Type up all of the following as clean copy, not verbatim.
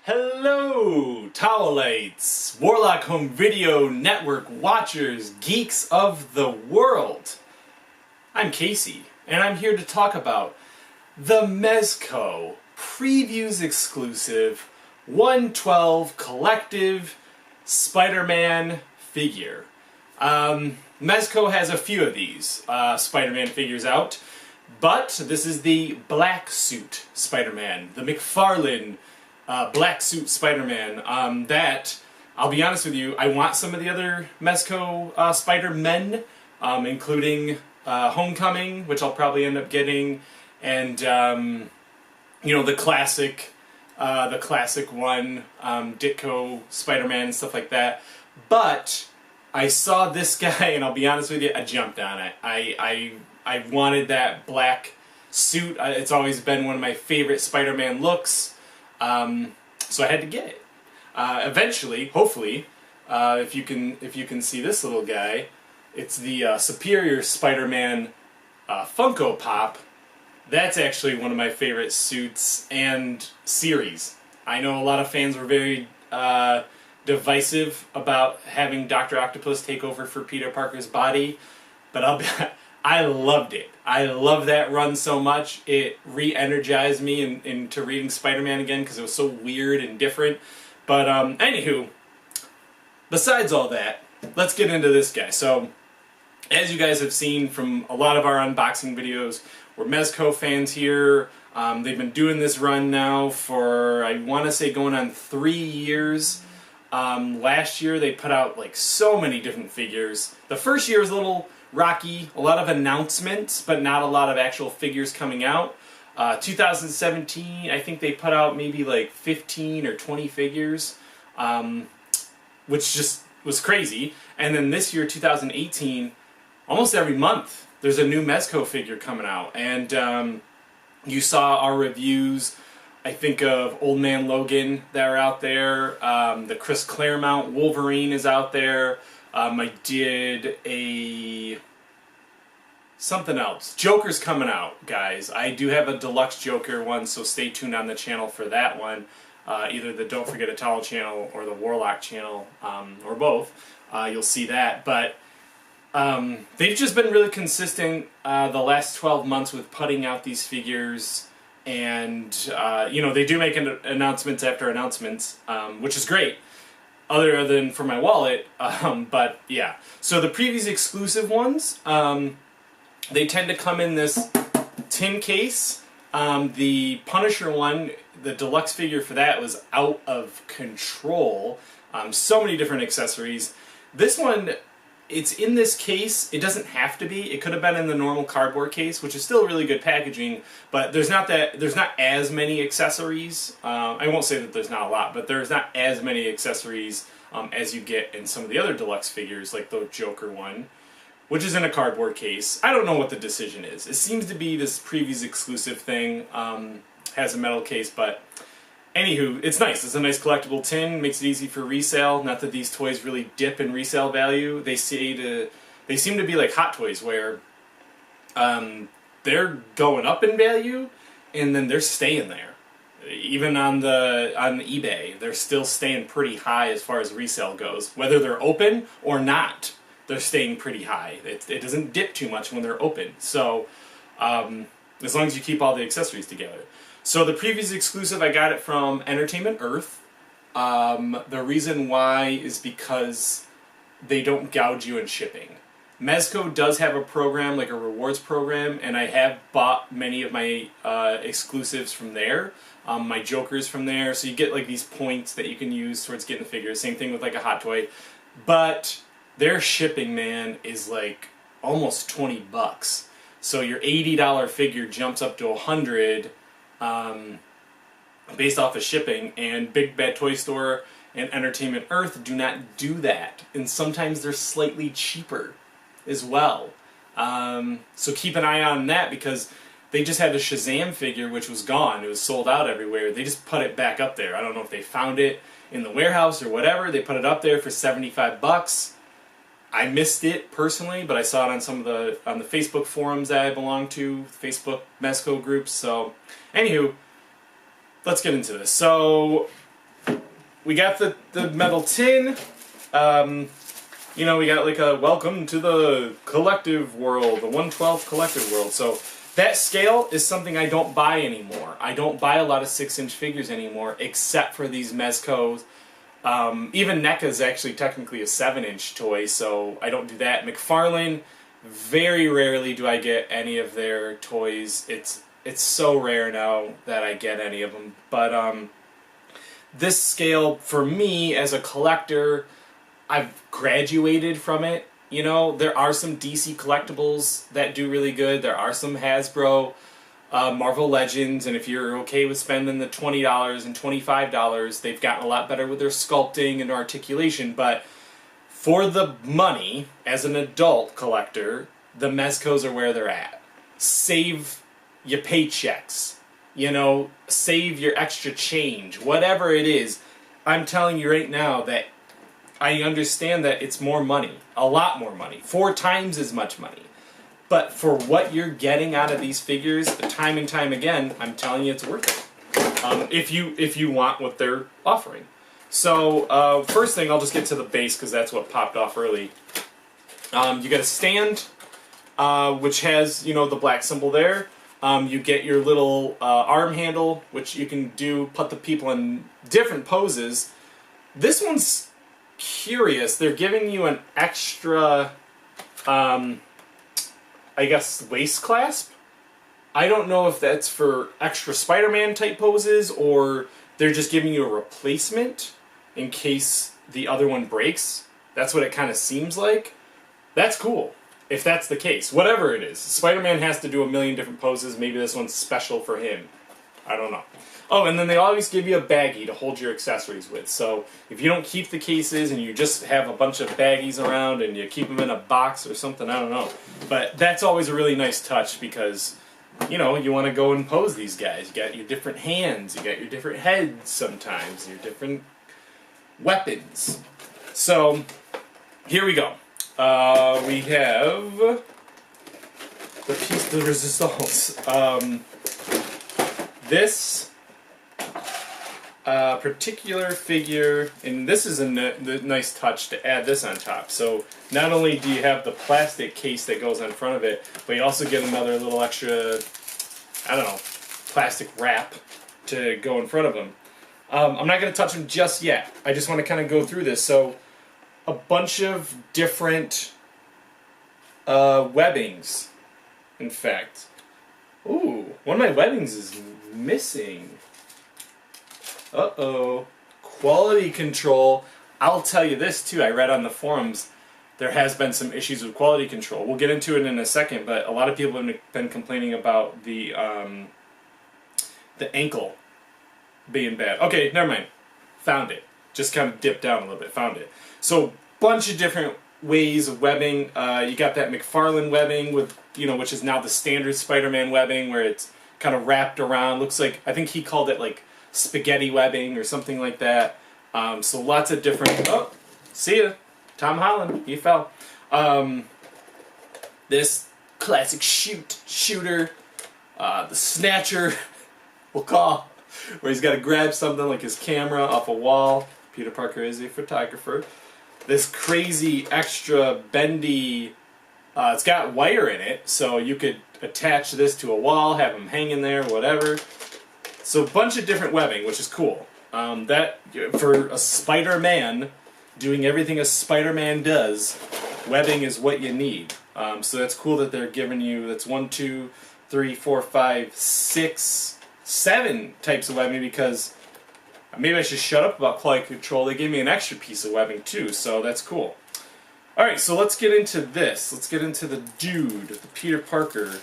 Hello, Towelites, Warlock Home Video Network watchers, geeks of the world. I'm Casey, and I'm here to talk about the Mezco Previews exclusive 112 collective Spider-Man figure. Mezco has a few of these Spider-Man figures out, but this is the black suit Spider-Man, the McFarlane black suit Spider-Man. That, I'll be honest with you, I want some of the other Mezco Spider-Men, including Homecoming, which I'll probably end up getting, and you know, the classic one, Ditko Spider-Man and stuff like that. But I saw this guy, and I'll be honest with you, I jumped on it. I wanted that black suit. It's always been one of my favorite Spider-Man looks. So I had to get it. Eventually, hopefully, if you can see this little guy, it's the Superior Spider-Man Funko Pop. That's actually one of my favorite suits and series. I know a lot of fans were very divisive about having Dr. Octopus take over for Peter Parker's body, but I loved it. I love that run so much. It re-energized me into reading Spider-Man again because it was so weird and different. But anywho, besides all that, let's get into this guy. So, as you guys have seen from a lot of our unboxing videos, we're Mezco fans here. They've been doing this run now for, I want to say, going on 3 years. Last year they put out like so many different figures. The first year was a little rocky, a lot of announcements, but not a lot of actual figures coming out. 2017, I think they put out maybe like 15 or 20 figures, which just was crazy. And then this year, 2018, almost every month, there's a new Mezco figure coming out. And you saw our reviews, I think, of Old Man Logan that are out there. The Chris Claremont Wolverine is out there. I did something else. Joker's coming out, guys. I do have a deluxe Joker one, so stay tuned on the channel for that one. Either the Don't Forget a Towel channel or the Warlock channel, or both. You'll see that. But they've just been really consistent the last 12 months with putting out these figures. And, you know, they do make announcements after announcements, which is great. Other than for my wallet, but yeah. So the Previews exclusive ones, they tend to come in this tin case. The Punisher one, the deluxe figure for that was out of control. So many different accessories. This one, it's in this case. It doesn't have to be. It could have been in the normal cardboard case, which is still really good packaging, but there's not as many accessories. I won't say that there's not a lot, but there's not as many accessories as you get in some of the other deluxe figures, like the Joker one, which is in a cardboard case. I don't know what the decision is. It seems to be this Previews exclusive thing, has a metal case, but anywho, it's nice. It's a nice collectible tin, makes it easy for resale. Not that these toys really dip in resale value. They seem to be like Hot Toys, where they're going up in value, and then they're staying there. Even on eBay, they're still staying pretty high as far as resale goes. Whether they're open or not, they're staying pretty high. It doesn't dip too much when they're open. So, as long as you keep all the accessories together. So the Previews exclusive, I got it from Entertainment Earth. The reason why is because they don't gouge you in shipping. Mezco does have a program, like a rewards program, and I have bought many of my exclusives from there. My Jokers from there, so you get like these points that you can use towards getting the figures. Same thing with like a Hot Toy. But their shipping, man, is like almost 20 bucks. So your $80 figure jumps up to $100 based off of shipping, and Big Bad Toy Store and Entertainment Earth do not do that. And sometimes they're slightly cheaper as well. So keep an eye on that, because they just had a Shazam figure which was gone. It was sold out everywhere. They just put it back up there. I don't know if they found it in the warehouse or whatever. They put it up there for 75 bucks. I missed it personally, but I saw it on some of the Facebook forums that I belong to, Facebook Mezco groups. So, anywho, let's get into this. So, we got the metal tin. You know, we got like a welcome to the collective world, the 1/12 collective world. So that scale is something I don't buy anymore. I don't buy a lot of 6-inch figures anymore, except for these Mezcos. Even NECA is actually technically a 7-inch toy, so I don't do that. McFarlane, very rarely do I get any of their toys. It's so rare now that I get any of them. But this scale, for me as a collector, I've graduated from it. You know, there are some DC collectibles that do really good. There are some Hasbro, Marvel Legends, and if you're okay with spending the $20 and $25, they've gotten a lot better with their sculpting and articulation. But for the money, as an adult collector, the Mezcos are where they're at. Save your paychecks. You know, save your extra change. Whatever it is, I'm telling you right now that I understand that it's more money, a lot more money, 4 times as much money. But for what you're getting out of these figures, time and time again, I'm telling you it's worth it. If you want what they're offering. So first thing, I'll just get to the base because that's what popped off early. You get a stand, which has, you know, the black symbol there. You get your little arm handle, which you can put the people in different poses. This one's curious. They're giving you an extra, I guess, waist clasp. I don't know if that's for extra Spider-Man type poses or they're just giving you a replacement in case the other one breaks. That's what it kind of seems like. That's cool, if that's the case. Whatever it is. Spider-Man has to do a million different poses. Maybe this one's special for him. I don't know. Oh, and then they always give you a baggie to hold your accessories with. So if you don't keep the cases and you just have a bunch of baggies around and you keep them in a box or something, I don't know. But that's always a really nice touch because, you know, you want to go and pose these guys. You got your different hands, you got your different heads sometimes, your different weapons. So here we go. We have the piece de resistance. This particular figure, and this is a nice touch to add this on top. So not only do you have the plastic case that goes on front of it, but you also get another little extra, I don't know, plastic wrap to go in front of them. I'm not going to touch them just yet. I just want to kind of go through this. So a bunch of different webbings, in fact. Ooh, one of my webbings is missing. Uh-oh. Quality control. I'll tell you this, too. I read on the forums there has been some issues with quality control. We'll get into it in a second, but a lot of people have been complaining about the ankle being bad. Okay, never mind. Found it. Just kind of dipped down a little bit. Found it. So, bunch of different ways of webbing. You got that McFarlane webbing with, you know, which is now the standard Spider-Man webbing, where it's kind of wrapped around. Looks like, I think he called it like spaghetti webbing or something like that. So lots of different. Oh, see ya, Tom Holland. He fell. This classic shooter, the snatcher, we'll call, where he's got to grab something like his camera off a wall. Peter Parker is a photographer. This crazy extra bendy. It's got wire in it, so you could attach this to a wall, have them hanging there, whatever. So a bunch of different webbing, which is cool. That for a Spider-Man, doing everything a Spider-Man does, webbing is what you need. So that's cool that they're giving you, that's 1, 2, 3, 4, 5, 6, 7 types of webbing, because maybe I should shut up about quality control. They gave me an extra piece of webbing too, so that's cool. Alright, so let's get into this. Let's get into the dude, the Peter Parker.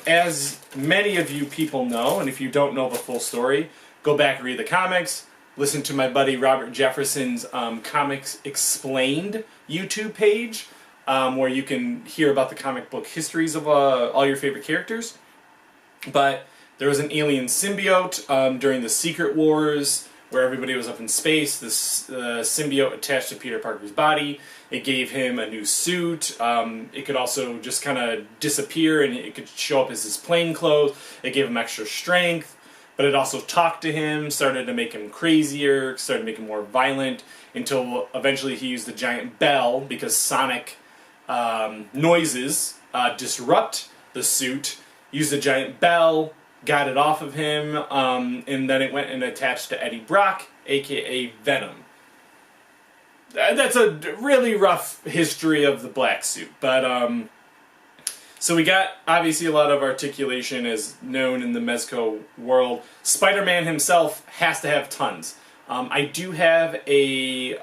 As many of you people know, and if you don't know the full story, go back and read the comics. Listen to my buddy Robert Jefferson's Comics Explained YouTube page, where you can hear about the comic book histories of all your favorite characters. But there was an alien symbiote during the Secret Wars, where everybody was up in space. This symbiote attached to Peter Parker's body. It gave him a new suit. It could also just kind of disappear, and it could show up as his plain clothes. It gave him extra strength, but it also talked to him, started to make him crazier, started to make him more violent, until eventually he used the giant bell, because sonic noises disrupt the suit. Used the giant bell, got it off of him, and then it went and attached to Eddie Brock, aka Venom. That's a really rough history of the black suit, but so we got obviously a lot of articulation as known in the Mezco world. Spider-Man himself has to have tons. I do have a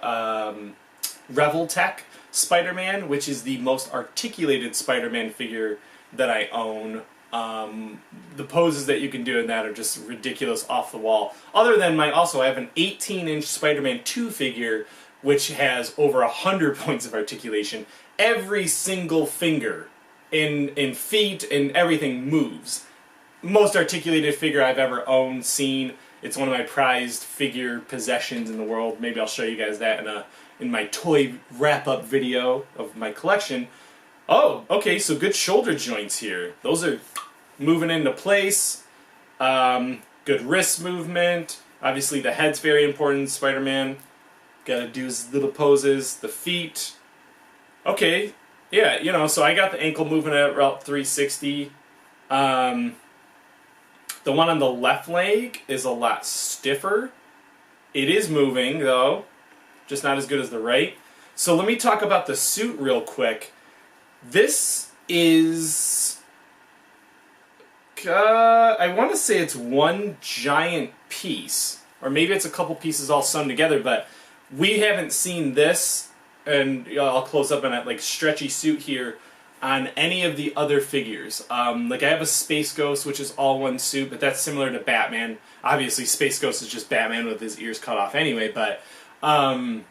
Reveltech Spider-Man, which is the most articulated Spider-Man figure that I own. The poses that you can do in that are just ridiculous, off the wall. Other than I have an 18-inch Spider-Man 2 figure, which has over 100 points of articulation. Every single finger in feet and everything moves. Most articulated figure I've ever owned, seen. It's one of my prized figure possessions in the world. Maybe I'll show you guys that in my toy wrap-up video of my collection. Oh, okay, so good shoulder joints here. Those are moving into place. Good wrist movement. Obviously the head's very important, Spider-Man. Gotta do his little poses. The feet. Okay, yeah, you know, so I got the ankle moving at about 360. The one on the left leg is a lot stiffer. It is moving, though. Just not as good as the right. So let me talk about the suit real quick. This is... I want to say it's one giant piece. Or maybe it's a couple pieces all sewn together, but we haven't seen this, and I'll close up on that like stretchy suit here, on any of the other figures. Like I have a Space Ghost, which is all one suit, but that's similar to Batman. Obviously, Space Ghost is just Batman with his ears cut off anyway, but... and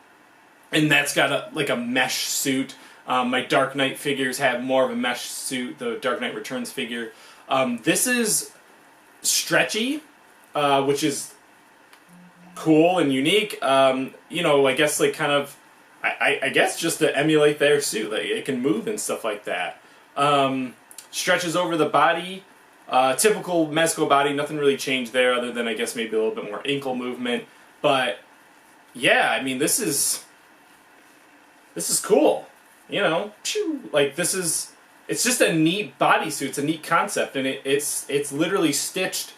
that's got like a mesh suit. My Dark Knight figures have more of a mesh suit, the Dark Knight Returns figure. This is stretchy, which is cool and unique. You know, I guess like kind of, I guess just to emulate their suit. Like, it can move and stuff like that. Stretches over the body. Typical Mezco body, nothing really changed there other than I guess maybe a little bit more ankle movement. But yeah, I mean this is cool. You know, like this is, it's just a neat bodysuit. It's a neat concept, and it's literally stitched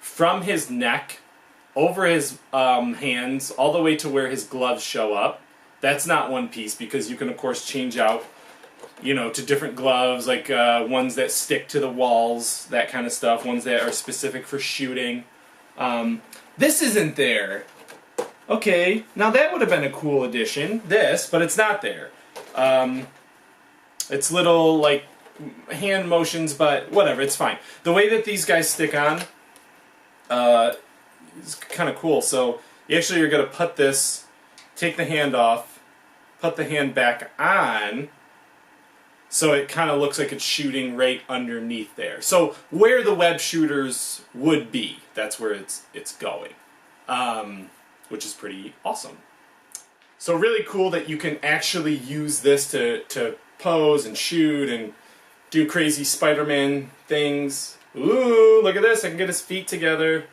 from his neck over his hands all the way to where his gloves show up. That's not one piece because you can of course change out, you know, to different gloves, like ones that stick to the walls, that kind of stuff. Ones that are specific for shooting. This isn't there. Okay, now that would have been a cool addition. This, but it's not there. It's little like hand motions, but whatever, it's fine. The way that these guys stick on is kind of cool. So you actually are going to put this, take the hand off, put the hand back on, so it kind of looks like it's shooting right underneath there. So where the web shooters would be, that's where it's going, which is pretty awesome. So really cool that you can actually use this to pose and shoot and do crazy Spider-Man things. Ooh, look at this, I can get his feet together.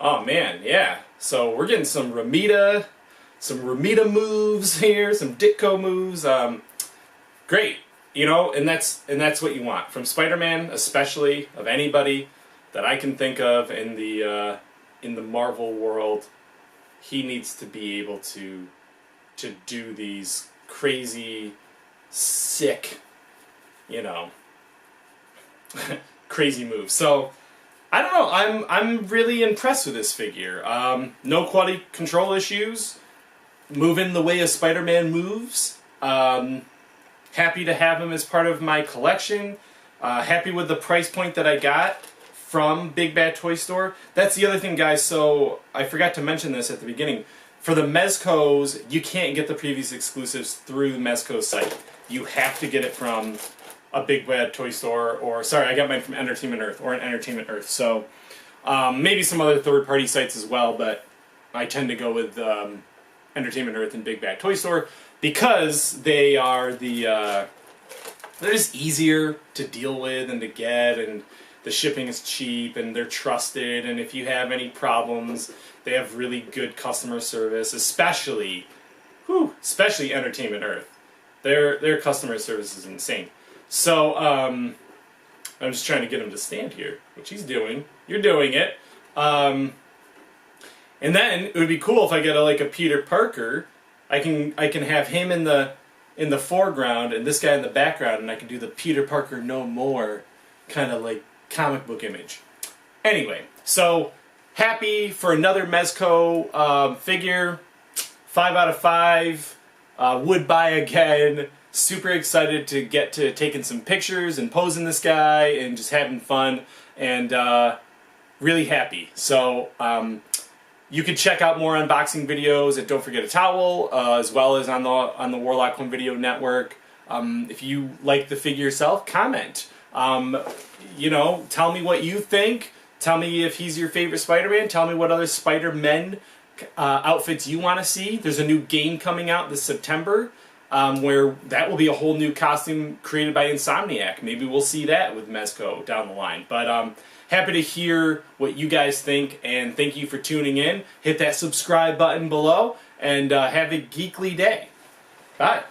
Oh man, yeah. So we're getting some Ramita moves here, some Ditko moves. Great, you know, and that's what you want from Spider-Man, especially of anybody that I can think of in the Marvel world. He needs to be able to do these crazy, sick, you know, crazy moves. So I don't know. I'm really impressed with this figure. No quality control issues. Moving the way a Spider-Man moves. Happy to have him as part of my collection. Happy with the price point that I got from Big Bad Toy Store. That's the other thing, guys. So I forgot to mention this at the beginning. For the Mezcos, you can't get the previous exclusives through the Mezco site. You have to get it from a Big Bad Toy Store, or sorry, I got mine from Entertainment Earth or an Entertainment Earth. So maybe some other third-party sites as well, but I tend to go with Entertainment Earth and Big Bad Toy Store because they are they're just easier to deal with and to get, and the shipping is cheap, and they're trusted, and if you have any problems, they have really good customer service, especially Entertainment Earth. Their customer service is insane. So, I'm just trying to get him to stand here, which he's doing. You're doing it. And then it would be cool if I get a Peter Parker. I can have him in the foreground and this guy in the background, and I can do the Peter Parker No More kind of like comic book image. Anyway, so happy for another Mezco figure. 5 out of 5. Would buy again. Super excited to get to taking some pictures and posing this guy and just having fun, and really happy. So you can check out more unboxing videos at Don't Forget a Towel, as well as on the Warlock Home Video Network. If you like the figure yourself, comment. You know, tell me what you think. Tell me if he's your favorite Spider-Man. Tell me what other Spider-Men outfits you want to see. There's a new game coming out this September where that will be a whole new costume created by Insomniac. Maybe we'll see that with Mezco down the line. But happy to hear what you guys think, and thank you for tuning in. Hit that subscribe button below, and have a geekly day. Bye.